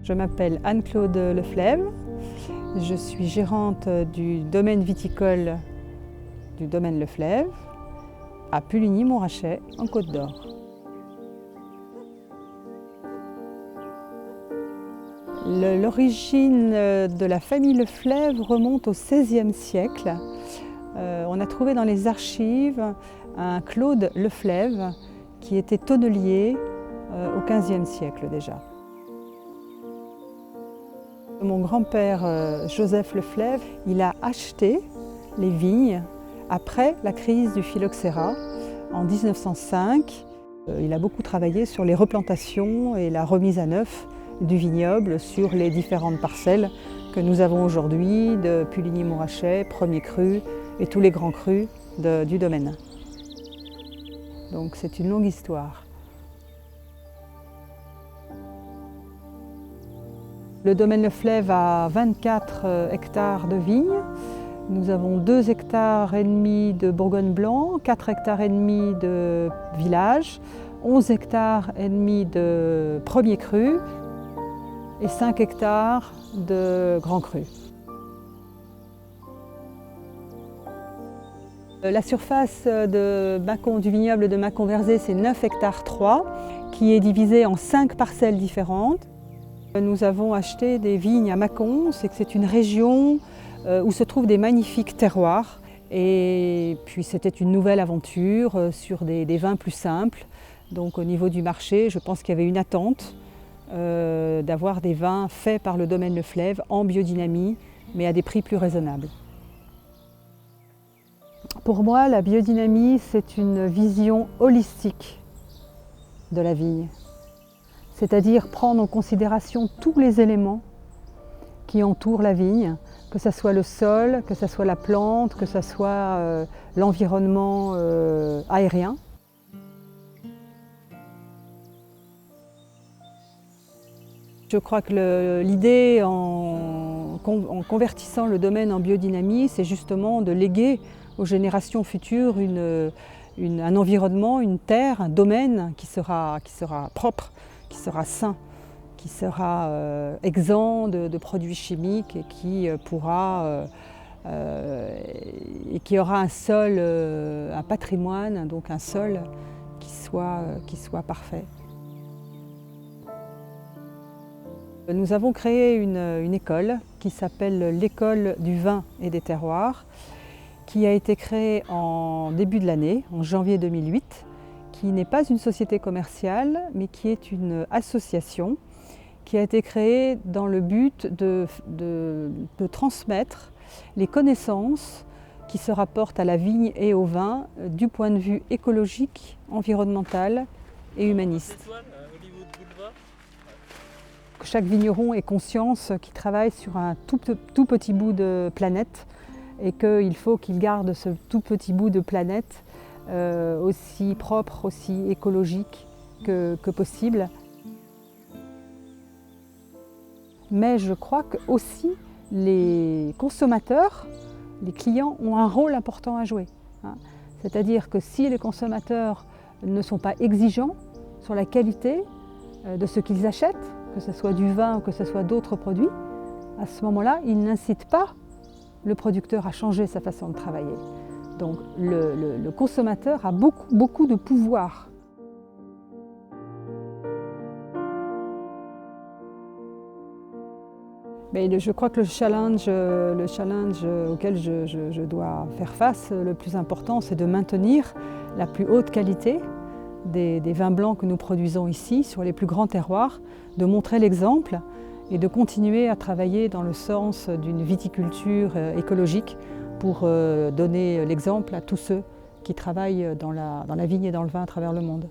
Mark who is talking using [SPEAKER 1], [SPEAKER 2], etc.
[SPEAKER 1] Je m'appelle Anne-Claude Leflèvre, je suis gérante du domaine viticole du domaine Leflèvre à Puligny-Montrachet en Côte d'Or. L'origine de la famille Leflèvre remonte au XVIe siècle. On a trouvé dans les archives un Claude Leflèvre qui était tonnelier au XVe siècle déjà. Mon grand-père Joseph Leflèvre, il a acheté les vignes après la crise du phylloxéra en 1905. Il a beaucoup travaillé sur les replantations et la remise à neuf du vignoble sur les différentes parcelles que nous avons aujourd'hui de Puligny-Montrachet, Premier Cru et tous les grands crus du domaine. Donc c'est une longue histoire. Le domaine Leflèvre a 24 hectares de vignes. Nous avons 2,5 hectares de Bourgogne blanc, 4,5 hectares de village, 11,5 hectares de Premier Cru et 5 hectares de Grand Cru. La surface du vignoble de Mâcon-Verzé, c'est 9,3 hectares qui est divisée en 5 parcelles différentes. Nous avons acheté des vignes à Mâcon, c'est une région où se trouvent des magnifiques terroirs. Et puis c'était une nouvelle aventure sur des vins plus simples. Donc au niveau du marché, je pense qu'il y avait une attente d'avoir des vins faits par le domaine Leflèvre en biodynamie, mais à des prix plus raisonnables. Pour moi, la biodynamie, c'est une vision holistique de la vigne. C'est-à-dire prendre en considération tous les éléments qui entourent la vigne, que ce soit le sol, que ce soit la plante, que ce soit l'environnement aérien. Je crois que l'idée en convertissant le domaine en biodynamie, c'est justement de léguer aux générations futures un environnement, une terre, un domaine qui sera propre, qui sera sain, qui sera exempt de produits chimiques et qui aura un sol, un patrimoine, donc un sol qui soit parfait. Nous avons créé une école qui s'appelle l'École du vin et des terroirs, qui a été créée en début de l'année, en janvier 2008, qui n'est pas une société commerciale, mais qui est une association qui a été créée dans le but de transmettre les connaissances qui se rapportent à la vigne et au vin du point de vue écologique, environnemental et humaniste. Que chaque vigneron ait conscience qu'il travaille sur un tout petit bout de planète et qu'il faut qu'il garde ce tout petit bout de planète aussi propre, aussi écologique que possible. Mais je crois que aussi les consommateurs, les clients ont un rôle important à jouer. C'est-à-dire que si les consommateurs ne sont pas exigeants sur la qualité de ce qu'ils achètent, que ce soit du vin ou que ce soit d'autres produits, à ce moment-là, ils n'incitent pas le producteur à changer sa façon de travailler. Donc le consommateur a beaucoup de pouvoir. Mais je crois que le challenge auquel je dois faire face, le plus important, c'est de maintenir la plus haute qualité des vins blancs que nous produisons ici, sur les plus grands terroirs, de montrer l'exemple et de continuer à travailler dans le sens d'une viticulture écologique pour donner l'exemple à tous ceux qui travaillent dans la vigne et dans le vin à travers le monde.